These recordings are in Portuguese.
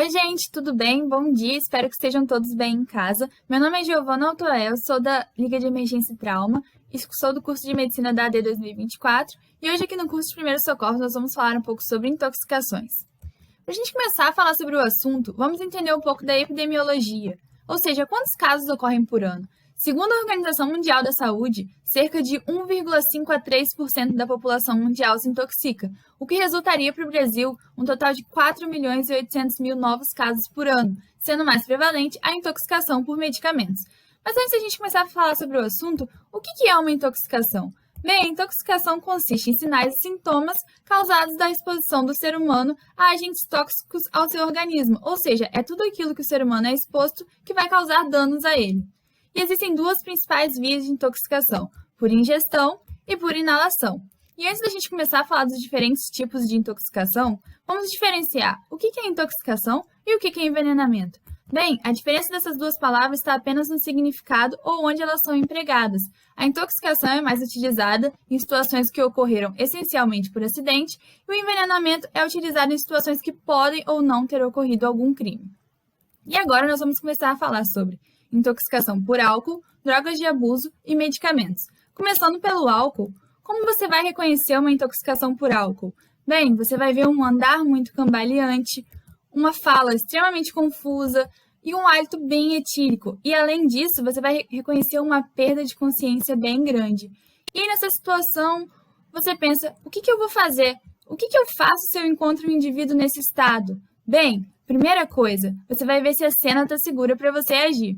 Oi, gente, tudo bem? Bom dia, espero que estejam todos bem em casa. Meu nome é Giovana Altoel, sou da Liga de Emergência e Trauma, e sou do curso de Medicina da AD 2024, e hoje aqui no curso de Primeiros Socorros nós vamos falar um pouco sobre intoxicações. Para a gente começar a falar sobre o assunto, vamos entender um pouco da epidemiologia, ou seja, quantos casos ocorrem por ano. Segundo a Organização Mundial da Saúde, cerca de 1,5 a 3% da população mundial se intoxica, o que resultaria para o Brasil um total de 4 milhões e 800 mil novos casos por ano, sendo mais prevalente a intoxicação por medicamentos. Mas antes de a gente começar a falar sobre o assunto, o que é uma intoxicação? Bem, a intoxicação consiste em sinais e sintomas causados da exposição do ser humano a agentes tóxicos ao seu organismo, ou seja, é tudo aquilo que o ser humano é exposto que vai causar danos a ele. E existem duas principais vias de intoxicação, por ingestão e por inalação. E antes da gente começar a falar dos diferentes tipos de intoxicação, vamos diferenciar o que é intoxicação e o que é envenenamento. Bem, a diferença dessas duas palavras está apenas no significado ou onde elas são empregadas. A intoxicação é mais utilizada em situações que ocorreram essencialmente por acidente, e o envenenamento é utilizado em situações que podem ou não ter ocorrido algum crime. E agora nós vamos começar a falar sobre intoxicação por álcool, drogas de abuso e medicamentos. Começando pelo álcool, como você vai reconhecer uma intoxicação por álcool? Bem, você vai ver um andar muito cambaleante, uma fala extremamente confusa e um hálito bem etílico. E além disso, você vai reconhecer uma perda de consciência bem grande. E nessa situação, você pensa, o que eu vou fazer? O que eu faço se eu encontro um indivíduo nesse estado? Bem, primeira coisa, você vai ver se a cena está segura para você agir.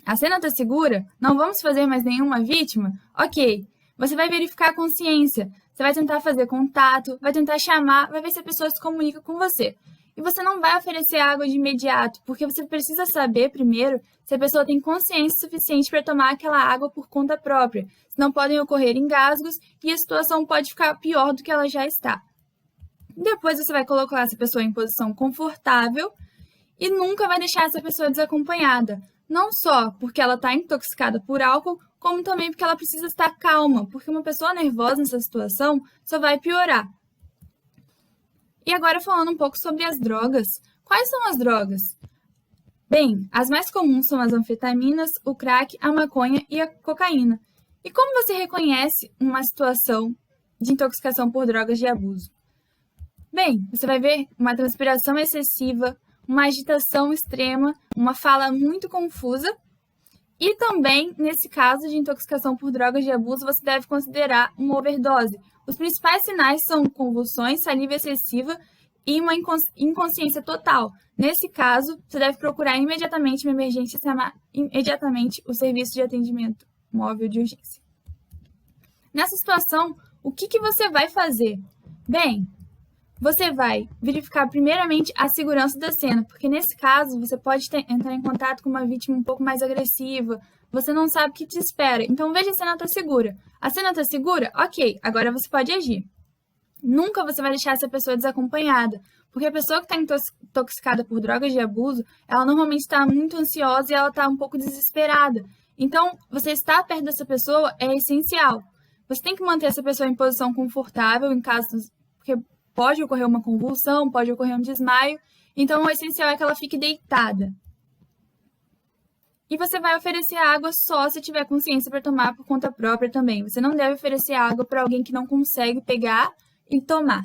A cena está segura? Não vamos fazer mais nenhuma vítima? Ok. Você vai verificar a consciência. Você vai tentar fazer contato, vai tentar chamar, vai ver se a pessoa se comunica com você. E você não vai oferecer água de imediato, porque você precisa saber primeiro se a pessoa tem consciência suficiente para tomar aquela água por conta própria. Senão podem ocorrer engasgos e a situação pode ficar pior do que ela já está. Depois você vai colocar essa pessoa em posição confortável e nunca vai deixar essa pessoa desacompanhada. Não só porque ela está intoxicada por álcool, como também porque ela precisa estar calma, porque uma pessoa nervosa nessa situação só vai piorar. E agora falando um pouco sobre as drogas. Quais são as drogas? Bem, as mais comuns são as anfetaminas, o crack, a maconha e a cocaína. E como você reconhece uma situação de intoxicação por drogas de abuso? Bem, você vai ver uma transpiração excessiva, uma agitação extrema, uma fala muito confusa. E também, nesse caso de intoxicação por drogas de abuso, você deve considerar uma overdose. Os principais sinais são convulsões, saliva excessiva e uma inconsciência total. Nesse caso, você deve procurar imediatamente uma emergência e chamar imediatamente o serviço de atendimento móvel de urgência. Nessa situação, o que você vai fazer? Bem, você vai verificar primeiramente a segurança da cena, porque nesse caso você pode entrar em contato com uma vítima um pouco mais agressiva, você não sabe o que te espera, então veja se a cena está segura. A cena está segura? Ok, agora você pode agir. Nunca você vai deixar essa pessoa desacompanhada, porque a pessoa que está intoxicada por drogas de abuso, ela normalmente está muito ansiosa e ela está um pouco desesperada. Então, você estar perto dessa pessoa é essencial. Você tem que manter essa pessoa em posição confortável, em casos porque pode ocorrer uma convulsão, pode ocorrer um desmaio, então o essencial é que ela fique deitada. E você vai oferecer água só se tiver consciência para tomar por conta própria também. Você não deve oferecer água para alguém que não consegue pegar e tomar.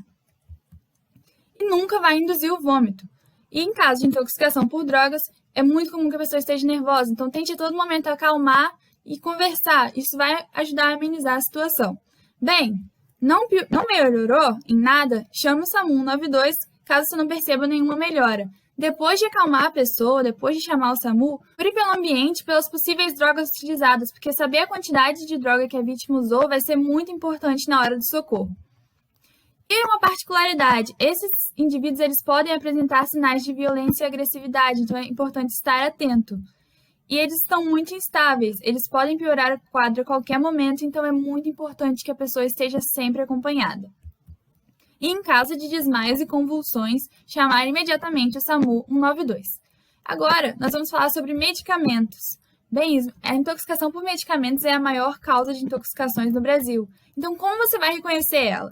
E nunca vai induzir o vômito. E em caso de intoxicação por drogas, é muito comum que a pessoa esteja nervosa, então tente a todo momento acalmar e conversar. Isso vai ajudar a amenizar a situação. Bem, não melhorou em nada? Chame o SAMU 192 caso você não perceba nenhuma melhora. Depois de acalmar a pessoa, depois de chamar o SAMU, procure pelo ambiente pelas possíveis drogas utilizadas, porque saber a quantidade de droga que a vítima usou vai ser muito importante na hora do socorro. E uma particularidade, esses indivíduos eles podem apresentar sinais de violência e agressividade, então é importante estar atento. E eles estão muito instáveis, eles podem piorar o quadro a qualquer momento, então é muito importante que a pessoa esteja sempre acompanhada. E em caso de desmaios e convulsões, chamar imediatamente o SAMU 192. Agora, nós vamos falar sobre medicamentos. Bem, a intoxicação por medicamentos é a maior causa de intoxicações no Brasil. Então, como você vai reconhecer ela?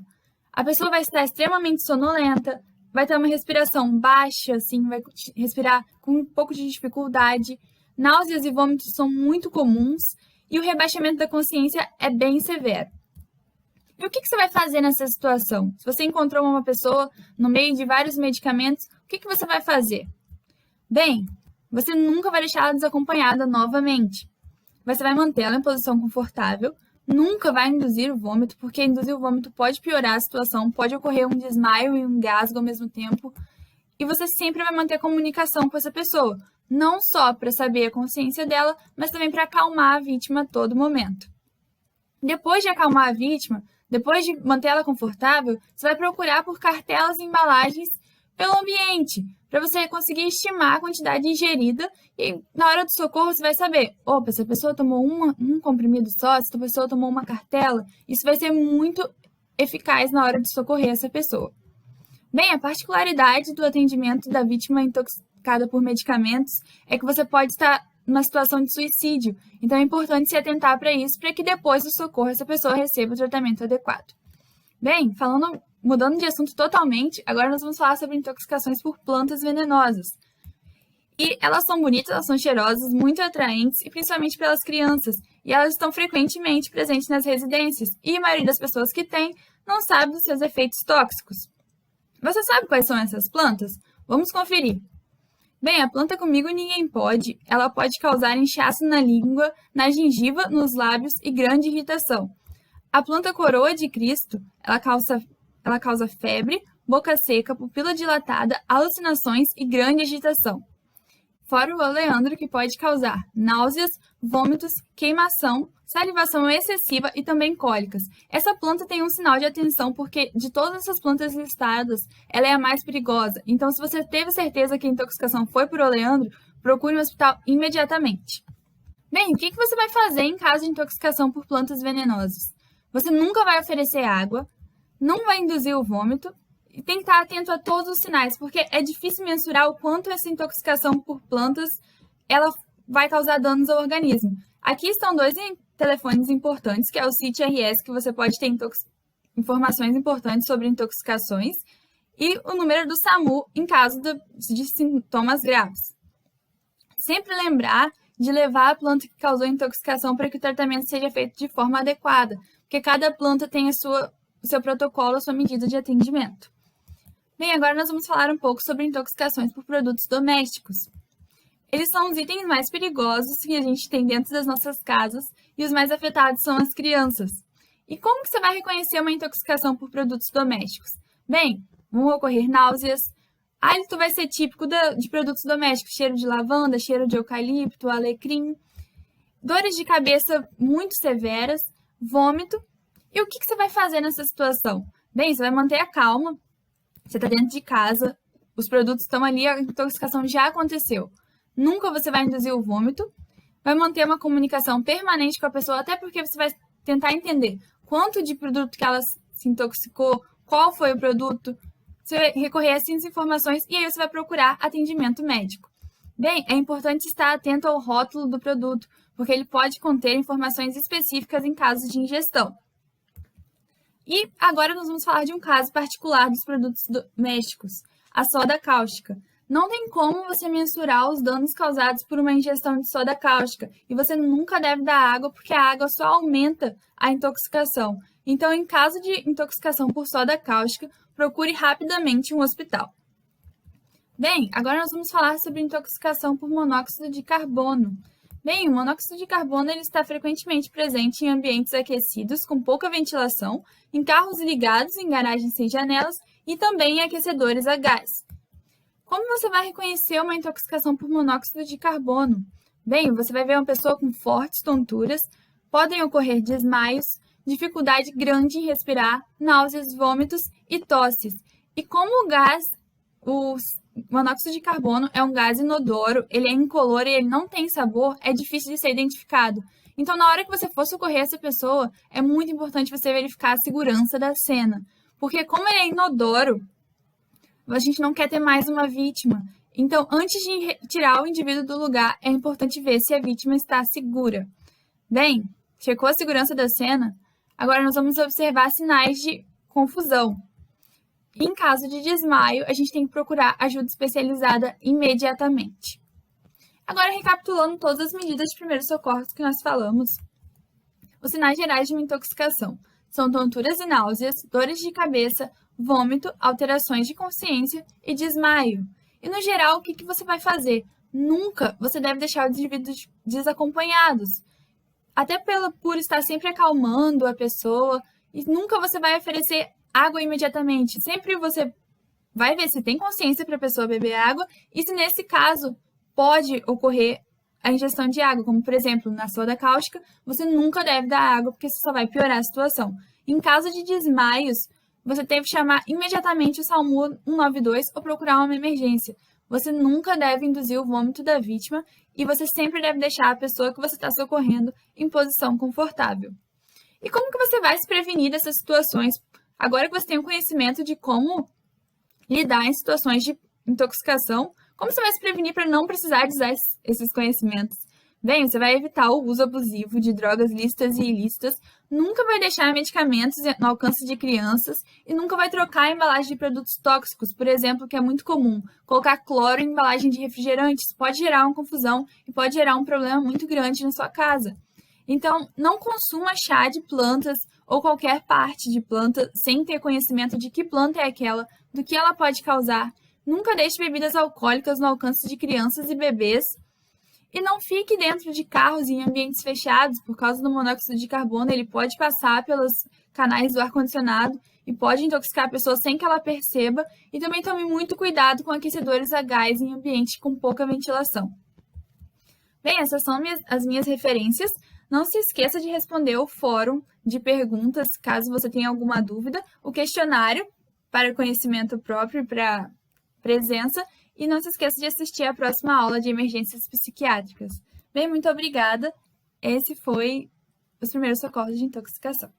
A pessoa vai estar extremamente sonolenta, vai ter uma respiração baixa, assim, vai respirar com um pouco de dificuldade. Náuseas e vômitos são muito comuns e o rebaixamento da consciência é bem severo. E o que você vai fazer nessa situação? Se você encontrou uma pessoa no meio de vários medicamentos, o que você vai fazer? Bem, você nunca vai deixar ela desacompanhada novamente. Você vai manter ela em posição confortável, nunca vai induzir o vômito, porque induzir o vômito pode piorar a situação, pode ocorrer um desmaio e um engasgo ao mesmo tempo. E você sempre vai manter a comunicação com essa pessoa, não só para saber a consciência dela, mas também para acalmar a vítima a todo momento. Depois de acalmar a vítima, depois de manter ela confortável, você vai procurar por cartelas e embalagens pelo ambiente, para você conseguir estimar a quantidade ingerida e na hora do socorro você vai saber, opa, se a pessoa tomou um comprimido só, se a pessoa tomou uma cartela, isso vai ser muito eficaz na hora de socorrer essa pessoa. Bem, a particularidade do atendimento da vítima intoxicada por medicamentos é que você pode estar numa situação de suicídio, então é importante se atentar para isso, para que depois do socorro essa pessoa receba o tratamento adequado. Bem, mudando de assunto totalmente, agora nós vamos falar sobre intoxicações por plantas venenosas. E elas são bonitas, elas são cheirosas, muito atraentes, e principalmente pelas crianças. E elas estão frequentemente presentes nas residências, e a maioria das pessoas que tem não sabe dos seus efeitos tóxicos. Você sabe quais são essas plantas? Vamos conferir. Bem, a planta Comigo Ninguém Pode, ela pode causar inchaço na língua, na gengiva, nos lábios e grande irritação. A planta Coroa de Cristo, ela causa febre, boca seca, pupila dilatada, alucinações e grande agitação. Fora o oleandro, que pode causar náuseas, vômitos, queimação, salivação excessiva e também cólicas. Essa planta tem um sinal de atenção porque de todas essas plantas listadas, ela é a mais perigosa. Então, se você teve certeza que a intoxicação foi por oleandro, procure um hospital imediatamente. Bem, o que você vai fazer em caso de intoxicação por plantas venenosas? Você nunca vai oferecer água, não vai induzir o vômito e tem que estar atento a todos os sinais, porque é difícil mensurar o quanto essa intoxicação por plantas ela vai causar danos ao organismo. Aqui estão dois telefones importantes, que é o CIT-RS, que você pode ter informações importantes sobre intoxicações, e o número do SAMU em caso de sintomas graves. Sempre lembrar de levar a planta que causou intoxicação para que o tratamento seja feito de forma adequada, porque cada planta tem o seu protocolo, a sua medida de atendimento. Bem, agora nós vamos falar um pouco sobre intoxicações por produtos domésticos. Eles são os itens mais perigosos que a gente tem dentro das nossas casas e os mais afetados são as crianças. E como que você vai reconhecer uma intoxicação por produtos domésticos? Bem, vão ocorrer náuseas, hálito vai ser típico de produtos domésticos, cheiro de lavanda, cheiro de eucalipto, alecrim, dores de cabeça muito severas, vômito. E o que você vai fazer nessa situação? Bem, você vai manter a calma, você está dentro de casa, os produtos estão ali, a intoxicação já aconteceu. Nunca você vai induzir o vômito, vai manter uma comunicação permanente com a pessoa, até porque você vai tentar entender quanto de produto que ela se intoxicou, qual foi o produto, você vai recorrer a essas informações e aí você vai procurar atendimento médico. Bem, é importante estar atento ao rótulo do produto, porque ele pode conter informações específicas em casos de ingestão. E agora nós vamos falar de um caso particular dos produtos domésticos, a soda cáustica. Não tem como você mensurar os danos causados por uma ingestão de soda cáustica e você nunca deve dar água porque a água só aumenta a intoxicação. Então, em caso de intoxicação por soda cáustica, procure rapidamente um hospital. Bem, agora nós vamos falar sobre intoxicação por monóxido de carbono. Bem, o monóxido de carbono ele está frequentemente presente em ambientes aquecidos com pouca ventilação, em carros ligados em garagens sem janelas e também em aquecedores a gás. Como você vai reconhecer uma intoxicação por monóxido de carbono? Bem, você vai ver uma pessoa com fortes tonturas, podem ocorrer desmaios, dificuldade grande em respirar, náuseas, vômitos e tosses. E como o monóxido de carbono é um gás inodoro, ele é incolor e ele não tem sabor, é difícil de ser identificado. Então, na hora que você for socorrer essa pessoa, é muito importante você verificar a segurança da cena. Porque como ele é inodoro, a gente não quer ter mais uma vítima. Então, antes de tirar o indivíduo do lugar, é importante ver se a vítima está segura. Bem, checou a segurança da cena? Agora nós vamos observar sinais de confusão. Em caso de desmaio, a gente tem que procurar ajuda especializada imediatamente. Agora, recapitulando todas as medidas de primeiros socorros que nós falamos, os sinais gerais de uma intoxicação são tonturas e náuseas, dores de cabeça, vômito, alterações de consciência e desmaio. E, no geral, o que você vai fazer? Nunca você deve deixar os indivíduos desacompanhados, até por estar sempre acalmando a pessoa, e nunca você vai oferecer água imediatamente. Sempre você vai ver se tem consciência para a pessoa beber água e se nesse caso pode ocorrer a ingestão de água, como por exemplo, na soda cáustica, você nunca deve dar água porque isso só vai piorar a situação. Em caso de desmaios, você deve chamar imediatamente o SAMU 192 ou procurar uma emergência. Você nunca deve induzir o vômito da vítima e você sempre deve deixar a pessoa que você está socorrendo em posição confortável. E como que você vai se prevenir dessas situações? Agora que você tem o conhecimento de como lidar em situações de intoxicação, como você vai se prevenir para não precisar de usar esses conhecimentos? Bem, você vai evitar o uso abusivo de drogas lícitas e ilícitas, nunca vai deixar medicamentos no alcance de crianças e nunca vai trocar a embalagem de produtos tóxicos, por exemplo, que é muito comum. Colocar cloro em embalagem de refrigerantes pode gerar uma confusão e pode gerar um problema muito grande na sua casa. Então, não consuma chá de plantas ou qualquer parte de planta sem ter conhecimento de que planta é aquela, do que ela pode causar. Nunca deixe bebidas alcoólicas no alcance de crianças e bebês. E não fique dentro de carros em ambientes fechados, por causa do monóxido de carbono, ele pode passar pelos canais do ar-condicionado e pode intoxicar a pessoa sem que ela perceba. E também tome muito cuidado com aquecedores a gás em ambiente com pouca ventilação. Bem, essas são as minhas referências. Não se esqueça de responder o fórum de perguntas, caso você tenha alguma dúvida, o questionário para conhecimento próprio e para presença, e não se esqueça de assistir à próxima aula de emergências psiquiátricas. Bem, muito obrigada. Esse foi os primeiros socorros de intoxicação.